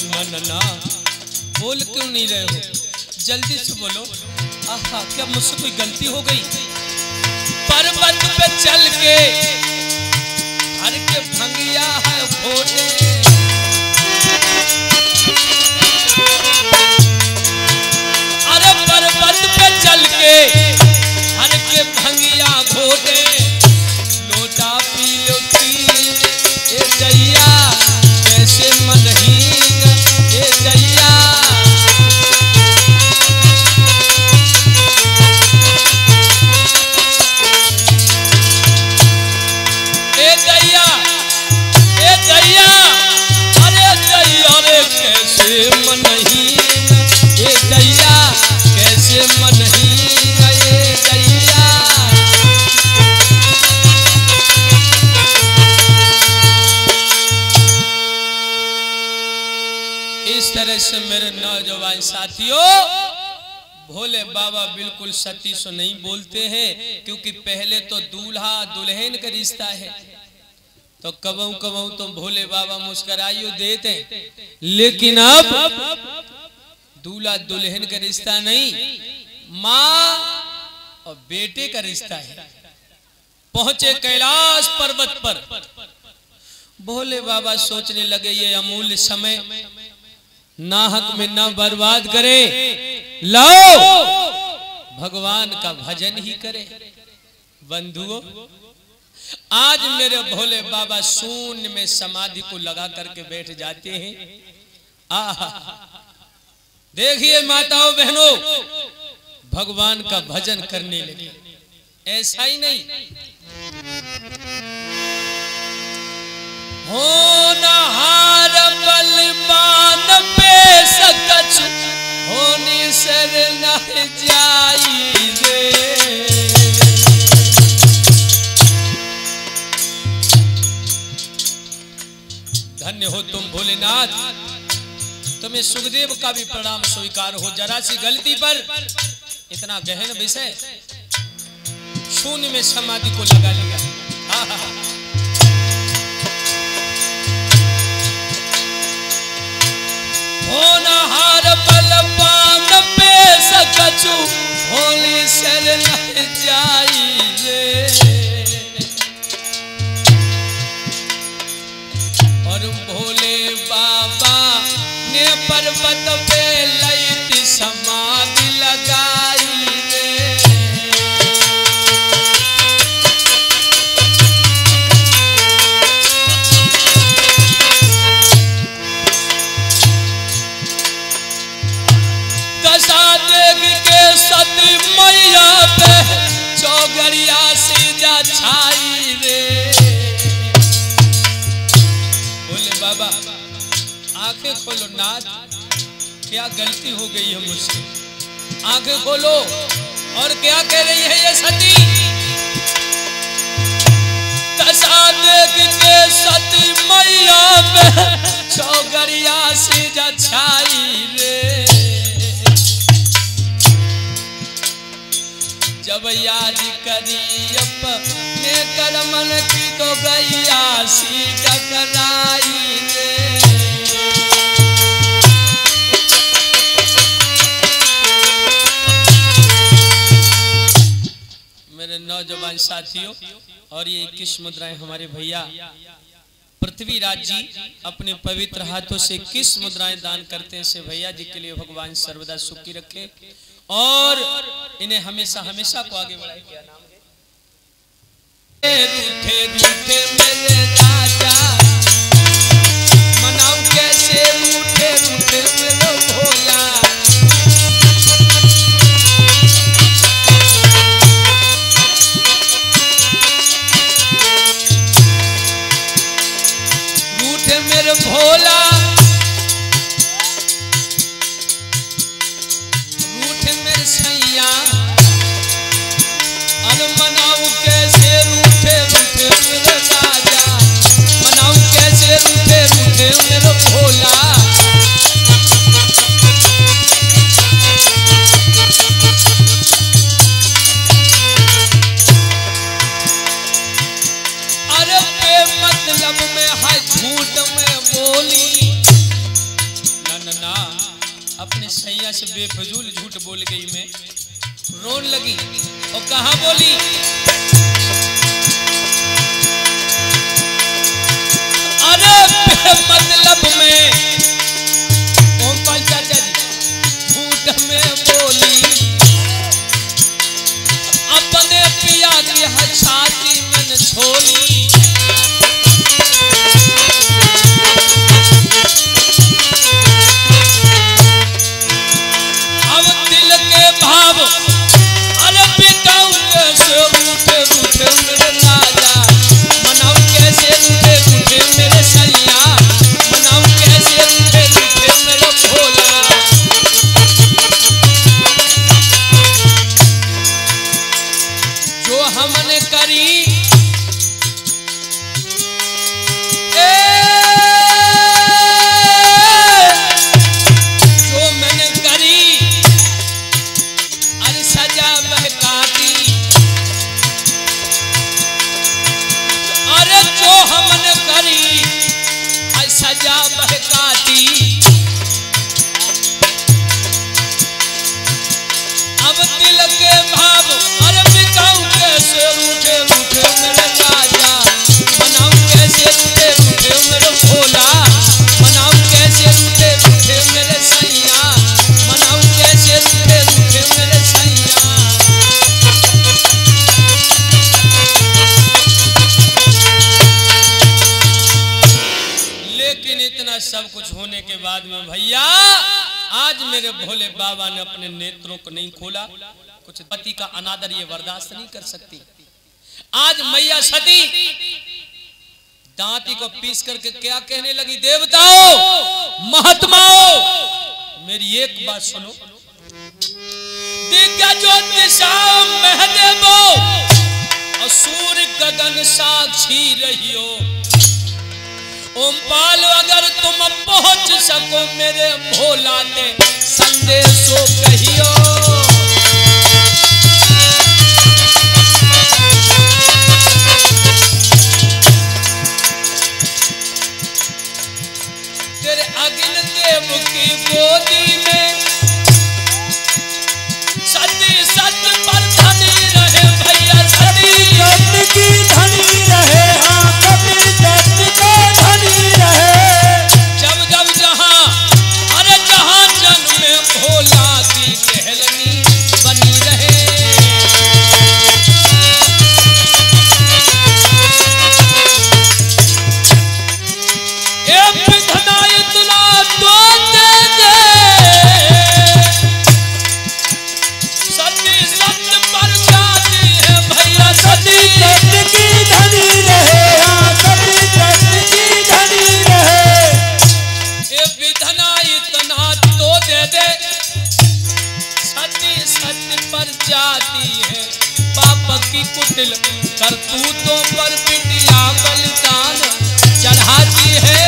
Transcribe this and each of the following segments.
ना ना ना, बोल क्यों नहीं रहे हो? जल्दी से बोलो। आहा, क्या मुझसे कोई गलती हो गई? पर्वत पे चल के हर के भंगिया है घोटे, अरे पर्वत पे चल के हर के भंगिया घोटे, लोटा पी लो ए दैया कैसे मनहीन ए दैया। ए दैया ए दैया, अरे दैया रे कैसे मनहीन ए दैया कैसे मनहीन ए दैया। इस तरह से मेरे नौजवान साथियों, भोले बाबा बिल्कुल सती सो नहीं बोलते हैं, क्योंकि पहले तो दूल्हा दुल्हन का रिश्ता है, तो कबहू कबहू तो भोले बाबा मुस्कुराइयो देते, लेकिन अब दूल्हा दुल्हन का रिश्ता नहीं, माँ और बेटे का रिश्ता है। पहुंचे कैलाश पर्वत पर, भोले बाबा सोचने लगे ये अमूल्य समय नाहक में न बर्बाद करे, लाओ भगवान का भजन ही करे। बंधुओं, आज मेरे भोले बाबा शून्य में समाधि को लगा करके बैठ जाते हैं। आहा, देखिए माताओं बहनों, भगवान का भजन करने लगे। ऐसा ही नहीं, होनहार बलवान पे सकच होनी सर न जाई रे। धन्य हो तुम भोलेनाथ, तुम्हें सुखदेव का भी प्रणाम स्वीकार हो। जरा सी गलती पर इतना गहन विषय शून्य में समाधि को लगा लिया। होनहार बलवान पे सकछु होली सर न जाई रे। और भोले बाबा ने पर्वत पे लई समाधि लगाई रे। दशा देख के सती मैया पे चौगड़िया सीधा छाई रे। बोले बाबा आंखें खोलो नाथ, क्या गलती हो गई है मुझसे, आंखें खोलो। और क्या कह रही है ये सती? दशा देख के सती मैया पे चौगड़िया सीधा छाई रे। जब याद करी अपने करमन की तो गैया सी टकराई रे। मेरे नौजवान साथियों, और ये 21 मुद्राएं हमारे भैया पृथ्वीराज जी अपने पवित्र हाथों से 21 मुद्राएं दान करते हैं। से भैया जी के लिए भगवान सर्वदा सुखी रखे और इन्हें हमेशा हमेशा को आगे बढ़ाए। क्या नाम है? रूठे रूठे मेरे राजा मनाऊ कैसे, रूठे रूठे मेरे भोला। रूठे मेरे भोला, सैया अन मनाऊ कैसे, रूठे रूठे मेरे राजा। सैया से बेफजूल झूठ बोल गई मैं, रोन लगी और कहा बोली, अरे मतलब में ओमपाल चाचा जी झूठ में बोली, अपने पिया की छाती मैंने छोली। अब दिल के भाव अरे बिकाऊ कैसे रूठे रूठे मेरे राजा, मनाऊ कैसे रूठे रूठे मेरे सैया, मनाऊ कैसे रूठे रूठे मेरे भोला। जो हमने करी जो मैंने करी अरे सजा वह काटी, अरे जो हमने करी अरे सजा वह काटी। अब दिल के भाव अरे बिकाऊ कैसे रूठे रूठे मेरे राजा, मनाऊ कैसे रूठे रूठे मेरे भोला, मनाऊ कैसे रूठे रूठे मेरे सैया, मनाऊ कैसे रूठे रूठे मेरे सैया। लेकिन इतना सब कुछ होने के बाद में भैया आज मेरे भोले बाबा ने अपने नेत्रों को नहीं खोला। कुछ पति का अनादर ये बर्दाश्त नहीं कर सकती। आज मैया सती दांती को पीस करके क्या कहने लगी, देवताओं महात्माओं मेरी एक बात सुनो, दिग्गजोत्तिसाओ महदेवो और सूर्य गगन साक्षी रहियो, ओमपाल अगर तुम पहुंच सको मेरे भोला ने संदेशो कहियो। तेरे अग्नि देव की गोदी में सती सत पर धनी रहे भैया, सती सत की धनी रहे, हाँ सती सत को धनी रहे। जब जब जहां अरे जहां जन्म में भोला की कहलनी बनी रहे। एक विधना इतना तो दे दे, सती सत पर जाती है भैया, सती सत की धनी रहे, हाँ सती सत की धनी रहे। ये विधना इतना तो दे दे, सती सत्य पर जाती है, पाप की कुटिल करतूतों पर बिटिया बलिदान चढ़ाती है।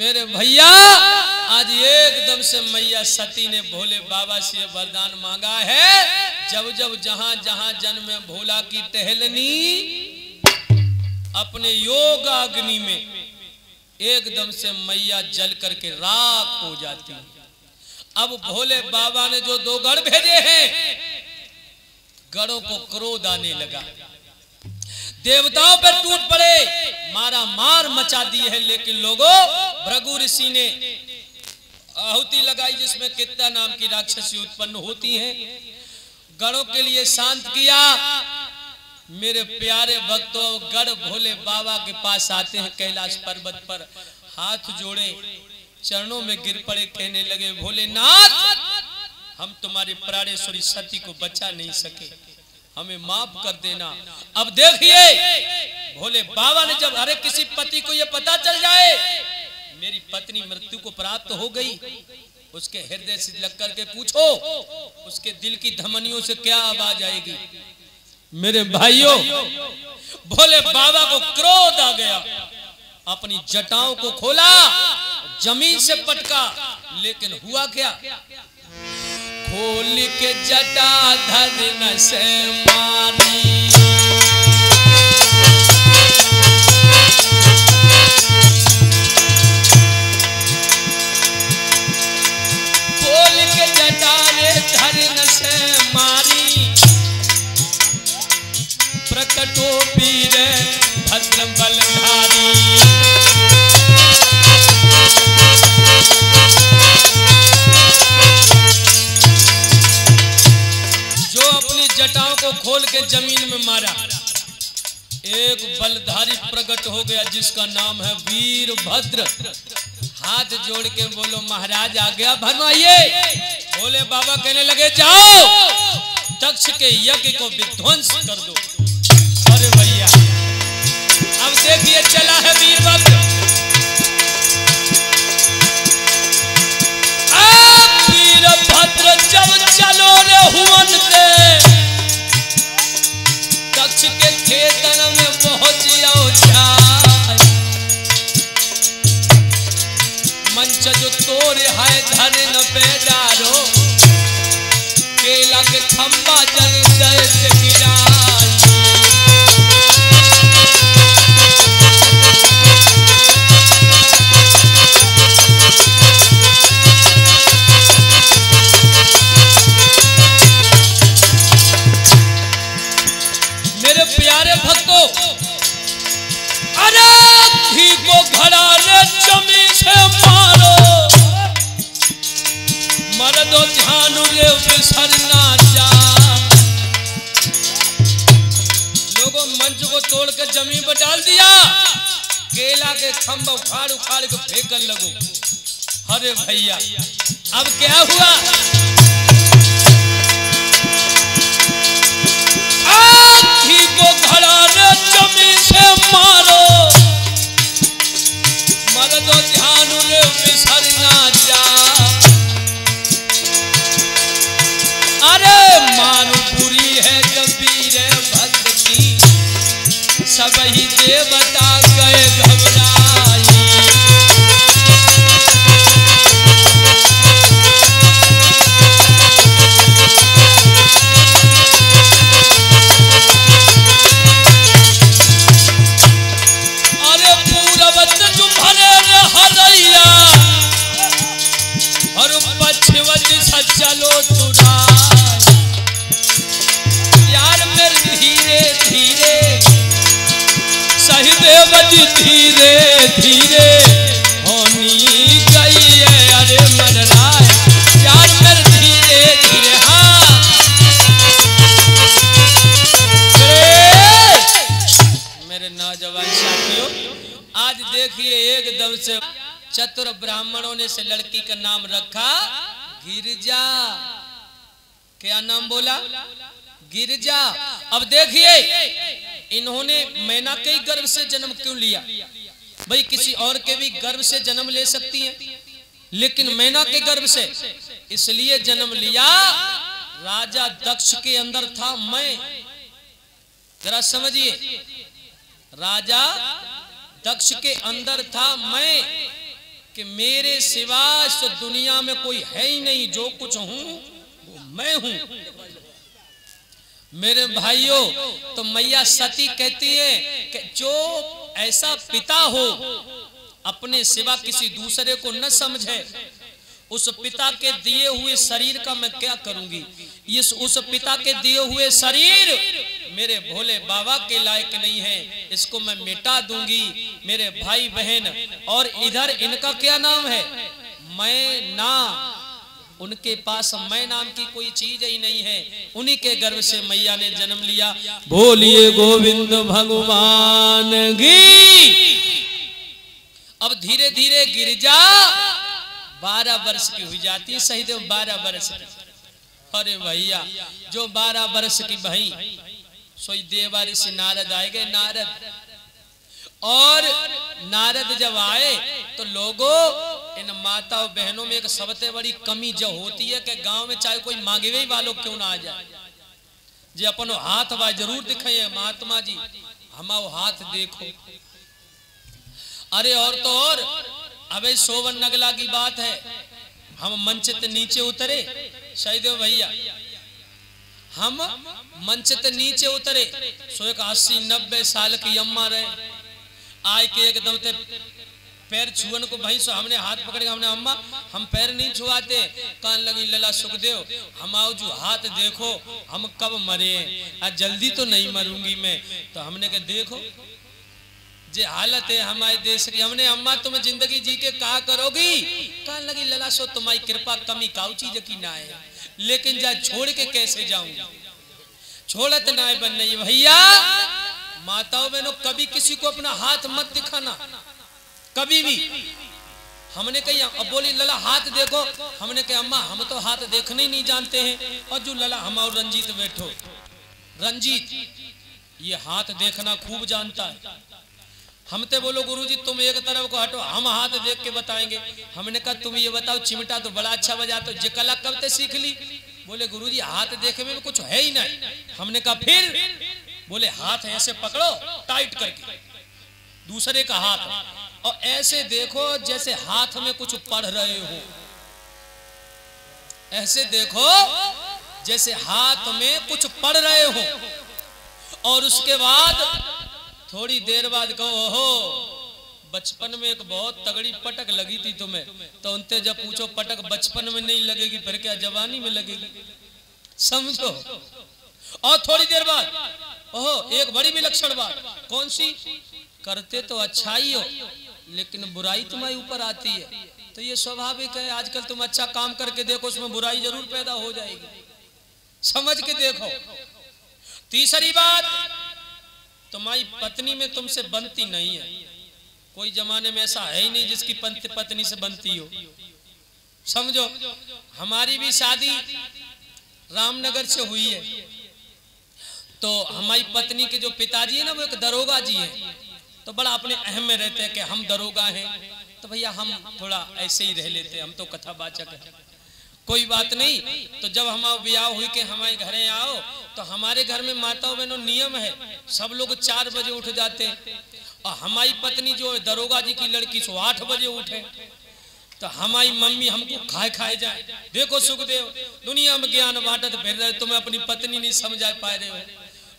मेरे भैया आज एकदम से मैया सती ने भोले बाबा से वरदान मांगा है, जब जब जहां जहां जन्म में भोला की टहलनी अपने योग अग्नि में एकदम से मैया जल करके राख हो जाती है। अब भोले बाबा ने जो 2 गढ़ भेजे हैं, गढ़ों को क्रोध आने लगा, देवताओं पर टूट पड़े, मारा मार मचा दी है। लेकिन लोगों भृगु ऋषि ने आहुति लगाई जिसमें कित्ता नाम की राक्षसी उत्पन्न होती हैं, गढ़ों के लिए शांत किया। मेरे प्यारे भक्तों गढ़ भोले बाबा के पास आते हैं, कैलाश पर्वत पर हाथ जोड़े चरणों में गिर पड़े, कहने लगे भोलेनाथ हम तुम्हारी प्राणेश्वरी सती को बचा नहीं सके, हमें माफ कर देना। अब देखिए भोले बाबा ने जब हर किसी पति को यह पता चल जाए मेरी पत्नी मृत्यु को प्राप्त हो गई, उसके हृदय से लग करके पूछो उसके दिल की धमनियों से क्या आवाज आएगी। मेरे भाइयों भोले बाबा को क्रोध आ गया, अपनी जटाओं को खोला, जमीन से पटका, लेकिन हुआ क्या, खोल के जटा धर से मारी, बल बलधारी। जो अपनी जटाओं को खोल के जमीन में मारा, एक बलधारी प्रकट हो गया जिसका नाम है वीरभद्र। हाथ जोड़ के बोलो महाराज आ गया भरमाइए। बोले बाबा कहने लगे जाओ दक्ष के यज्ञ को विध्वंस कर दो। अरे भैया अब देखिए चला है वीरभद्र। वीरभद्र जब चलो रे हुवन ते दक्ष के खेतन में पहुंचियो जाए। मंच जो तोरे है धन पे डारो, केला के खंबा जल जय से गिराए। मेरे प्यारे भक्तों, अरे घी को घड़ा रे जमी से मारो, मर्दो ध्यान रे बिसरना जा। लोगों मंच को तोड़ के जमीन पर डाल दिया, केला के खंभा उखाड़ उखाड़ के फेंकने लगो। अरे भैया अब क्या हुआ? घी को घड़ा रे जमीन से मारो, मर्दो ध्यान रे बिसरना जा। अरे मानपुरी है कबीर भद्र की, सबही देवता गए घबराई। अरे पूरबत जो भरे रे हरैया, और पश्चिमत सचलो तुरा। यार मेरे धीरे धीरे सही देवजी धीरे धीरे होनी गई है। अरे मर रहा है यार मेरे धीरे धीरे। हाँ मेरे नौजवान साथियों, आज देखिए एकदम से चतुर ब्राह्मणों ने से लड़की का नाम रखा गिरिजा। क्या नाम बोला? गिरिजा। अब देखिए इन्होंने मैना के गर्भ से जन्म क्यों लिया? भाई किसी और के भी गर्भ से जन्म ले सकती हैं, लेकिन मैना के गर्भ से इसलिए जन्म लिया, राजा दक्ष के अंदर था मैं। जरा समझिए, राजा दक्ष के अंदर था मैं कि मेरे सिवा तो दुनिया में कोई है ही नहीं, जो कुछ हूं वो मैं हूं। मेरे भाइयों, तो मैया सती कहती है कि जो ऐसा पिता हो अपने सिवा किसी दूसरे को न समझे, उस पिता के दिए हुए शरीर का मैं क्या करूंगी? उस पिता के दिए हुए शरीर मेरे भोले बाबा के लायक नहीं है, इसको मैं मिटा दूंगी। मेरे भाई बहन, और इधर इनका क्या नाम है? मैं ना। उनके पास मैं नाम की कोई चीज ही नहीं है। उन्हीं के गर्भ से मैया ने जन्म लिया। बोलिए गोविंद भगवान की। अब धीरे धीरे गिरिजा 12 वर्ष की हुई जाती है। सही देव 12 वर्ष की। अरे भैया, जो 12 वर्ष की बहन सोई देवा ऋषि नारद आए गए। नारद जब आए तो लोगों, इन माता और बहनों में एक सबसे बड़ी कमी जो होती है कि गांव में चाहे कोई मांगे हुए वालों क्यों ना आ जाए, जे अपन हाथ बा जरूर दिखाइए, महात्मा जी हमाओ हाथ देखो। अरे और तो और, अबे सोवन नगला की बात है, हम मंच से नीचे उतरे। सहीदेव भैया, हम मंच से नीचे उतरे, सो एक 80-90 साल की अम्मा रहे, आए के एकदम ते पैर छुअन को भाई, सो हमने हाथ पकड़ के हमने अम्मा हम पैर नहीं छुआते। कान लगी लला सुखदेव, हम आओ जो हाथ देखो, हम कब मरे, आज जल्दी तो नहीं मरूंगी मैं। तो हमने कहा देखो, जे हालत है हमारे देश की। हमने अम्मा तुम जिंदगी जी के कहा करोगी, कहा लगी लला सो तुम्हारी कृपा कमी काऊ चीज की ना है, लेकिन जा छोड़ के कैसे जाऊंगी, छोड़त ना है बन नहीं। भैया माताओं बहनों कभी किसी को अपना हाथ मत दिखाना, कभी भी। हमने कही अब बोली लला हाथ देखो, हमने कहा अम्मा हम तो हाथ देखने ही नहीं जानते हैं। और जो लला हम और रंजीत बैठो, रंजीत ये हाथ देखना खूब जानता है। हमते बोलो गुरुजी तुम एक तरफ को हटो, हम हाथ देख के बताएंगे। हमने कहा तुम ये बताओ चिमटा तो बड़ा अच्छा बजाते हो, जे कला कब से सीख ली? बोले गुरुजी हाथ देखे में कुछ है ही नहीं। हमने कहा फिर? बोले हाथ ऐसे पकड़ो टाइट करके दूसरे का हाथ, और ऐसे देखो जैसे हाथ में कुछ पढ़ रहे हो, ऐसे देखो जैसे हाथ में कुछ पढ़ रहे हो। और उसके बाद थोड़ी देर बाद कहो हो बचपन में एक बहुत तगड़ी पटक लगी थी तुम्हें, तो उनसे जब पूछो पटक बचपन में नहीं लगेगी फिर क्या जवानी में लगेगी, समझो। और थोड़ी देर बाद ओहो एक बड़ी विलक्षण बात, कौन सी? करते तो अच्छाई हो लेकिन बुराई तुम्हारे ऊपर आती है, तो ये स्वाभाविक है। आजकल तुम अच्छा काम करके देखो उसमें बुराई जरूर पैदा हो जाएगी, समझ के देखो। तीसरी बात, तुम्हारी पत्नी में तुमसे बनती नहीं है। कोई जमाने में ऐसा है ही नहीं जिसकी पत्नी से बनती हो, समझो। हमारी भी शादी रामनगर से हुई है, तो हमारी पत्नी के जो पिताजी है ना वो एक दरोगा जी हैं, तो बड़ा अपने अहम में रहते हैं कि हम दरोगा हैं, तो भैया हम थोड़ा ऐसे ही रह लेते हैं, हम तो कथावाचक हैं, कोई बात नहीं। तो जब हमारा ब्याह हुई कि हमारे घरे आओ, तो हमारे घर में माताओं बहनों नियम है सब लोग 4 बजे उठ जाते हैं, और हमारी पत्नी जो दरोगा जी की लड़की सो 8 बजे उठे। तो हमारी मम्मी हमको खाए जाए, देखो सुखदेव दुनिया में ज्ञान बांटत फिर रहे, तुम्हें अपनी पत्नी नहीं समझा पा रहे हो।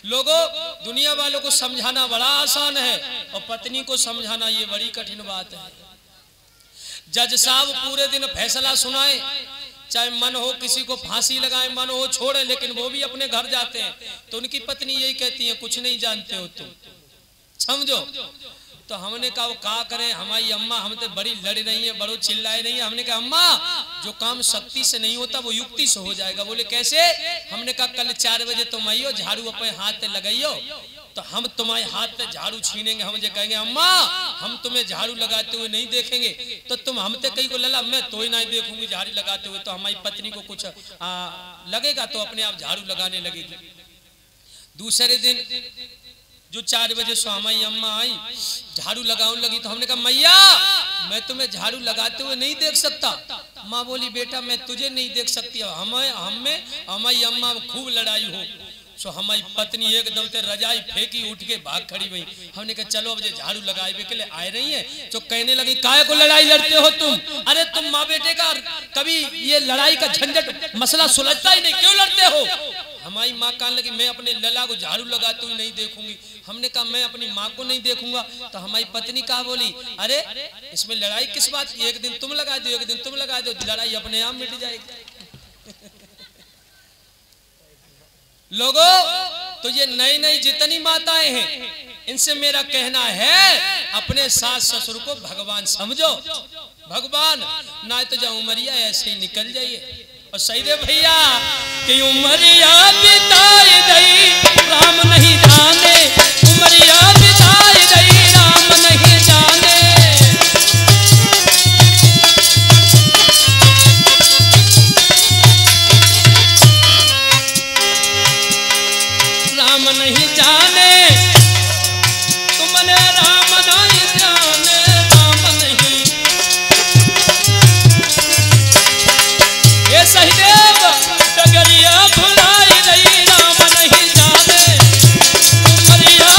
लोगों दुनिया वालों को समझाना बड़ा आसान है और पत्नी को समझाना ये बड़ी कठिन बात है। जज साहब पूरे दिन फैसला सुनाए, चाहे मन हो किसी को फांसी लगाए, मन हो छोड़े, लेकिन वो भी अपने घर जाते हैं, तो उनकी पत्नी यही कहती है कुछ नहीं जानते हो तुम, समझो। तो हमने कहा वो क्या करें, हमारी अम्मा हमसे बड़ी लड़ रही है, बड़ो चिल्लाए रही है। हमने कहा अम्मा जो काम शक्ति से नहीं होता वो युक्ति से हो जाएगा। बोले कैसे? हमने कहा कल 4 बजे तुम आइयो, झाड़ू अपने हाथ से लगाइयो, तो हम तुम्हारे हाथ से झाड़ू छीनेंगे, हम जो कहेंगे अम्मा हम तुम्हें झाड़ू लगाते हुए नहीं देखेंगे, तो तुम हमसे कहीं को लला मैं तो ही नहीं देखूंगी झाड़ू लगाते हुए, तो हमारी पत्नी को कुछ लगेगा तो अपने आप झाड़ू लगाने लगेगी। दूसरे दिन जो 4 बजे सो हमारी अम्मा आई झाड़ू लगाने लगी, तो हमने कहा मैया मैं तुम्हें झाड़ू लगाते हुए नहीं देख सकता। माँ बोली बेटा मैं तुझे नहीं देख सकती, हमारी अम्मा खूब लड़ाई हो। सो हमारी पत्नी एकदम से रजाई फेंकी, उठ के भाग खड़ी हुई। हमने कहा चलो अब झाड़ू लगाए के लिए आए रही है, तो कहने लगी काहे को लड़ाई लड़ते हो तुम? अरे तुम माँ बेटे का कभी ये लड़ाई का झंझट मसला सुलझता ही नहीं, क्यों लड़ते हो? हमारी माँ कहने लगी मैं अपने लला को झाड़ू लगाते हुए नहीं देखूंगी। हमने कहा मैं अपनी माँ को नहीं देखूंगा। तो हमारी पत्नी कहा बोली अरे इसमें लड़ाई किस बात की, एक दिन तुम लगा दो एक दिन तुम लगा दो, लड़ाई अपने आप मिट जाएगी। लोगों तो ये नई नई जितनी माताएं हैं इनसे मेरा कहना है अपने सास ससुर को भगवान समझो, भगवान ना तो जाओ उमरिया ऐसे ही निकल जाइए। और सही दे भैया कि उमरिया बिताए दई राम नहीं जाने, उमरिया बिताए दई राम नहीं जाने। राम नहीं जाने तुमने राम नहीं जाने, राम नहीं। ये सहदेव डगरिया भुलाई रही राम नहीं जाने, उमरिया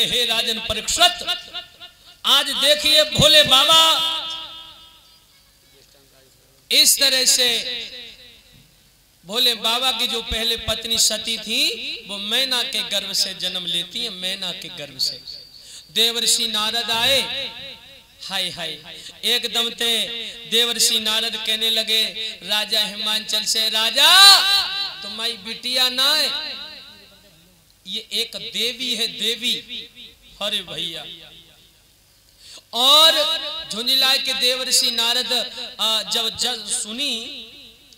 हे राजन परीक्षित, आज देखिए भोले बाबा इस तरह से, भोले बाबा की जो पहले पत्नी सती थी वो मैना के गर्भ से जन्म लेती है, मैना के गर्भ से। देवर्षि नारद आए, हाय हाय, एकदम ते देवर्षि नारद कहने लगे राजा हिमांचल से, राजा तुम्हारी बिटिया ना है, ये एक देवी है, देवी। अरे भैया, और झुंझुलाए के देवर्षि नारद जब सुनी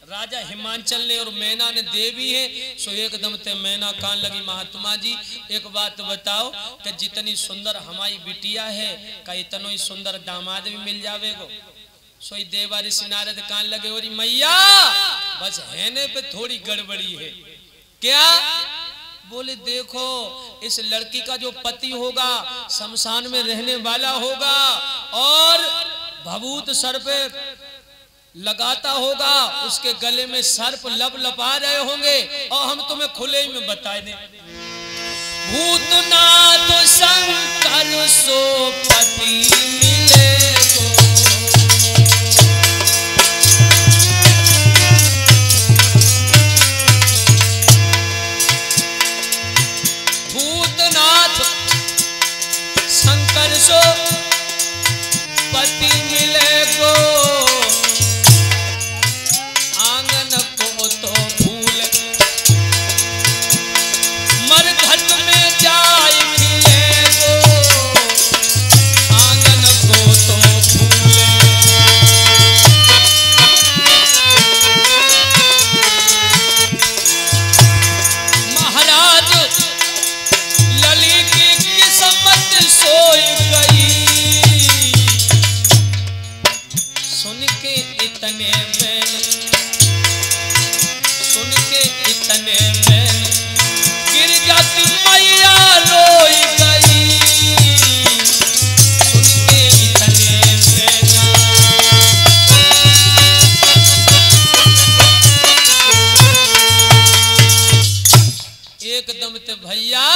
राजा हिमांचल ने और मैना ने देवी है, सो एकदम ते मैना कान लगी, महात्मा जी एक बात बताओ कि जितनी सुंदर हमारी बिटिया है का इतना ही सुंदर दामाद भी मिल जावेगो। सो देवर्षि नारद कान लगे, और मैया बस हैने पे थोड़ी गड़बड़ी है। क्या? बोले देखो इस लड़की का जो पति होगा शमशान में रहने वाला होगा और भभूत सर पे लगाता होगा, उसके गले में सर्प लपा रहे होंगे, और हम तुम्हें खुले ही में बता दें, भूतनाथ शंकर सो पति मिले गो। भूतनाथ शंकर सो पति मिले गो, आंगन को तो भूल मरघट में जाय खिले गो, आंगन को तो भूल। महाराज लली की किस्मत सोई गई, सुन के इतने मैन, सुन के इतने मैन गिरजा की मैया रोई गई, सुन के इतने मैन। एकदम ते भैया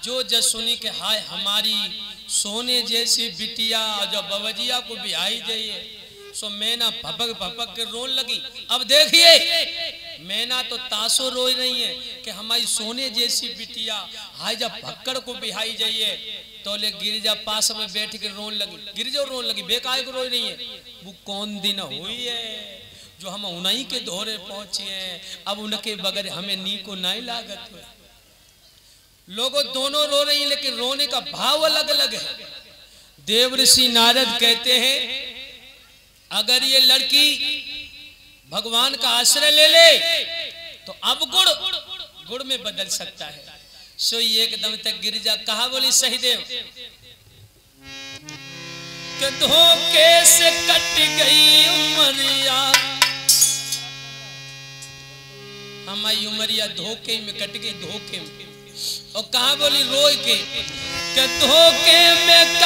जो जसुनी के हाय हमारी सोने जैसी बिटिया जो बवजिया को बिहाई जाइए, सो मैना भपक भपक के रोन लगी। अब देखिए मैना तो तासो रो रही है कि हमारी सोने जैसी बिटिया हाय जब भक्कड़ को बिहाई जाइए, तो ले गिरिजा पास में बैठ के रोन लगी, गिरिजा रोन लगी, बेकार को रो रही है। वो कौन दिन हुई है जो हम उन्हीं के दौरे पहुंचे हैं, अब उनके बगैर हमें नी को नहीं लागत है। लोगों दोनों रो रही हैं, लेकिन रोने का भाव अलग अलग है। देवर्षि नारद कहते हैं अगर ये लड़की भगवान का आश्रय ले ले तो अब गुड़ में बदल सकता है। सो एकदम तक गिरिजा कहा, बोली सहीदेव कि धोखे से कट गई उमरिया, हमारी उमरिया धोखे में कट गई, धोखे में। और कहा बोली रोई के धोखे में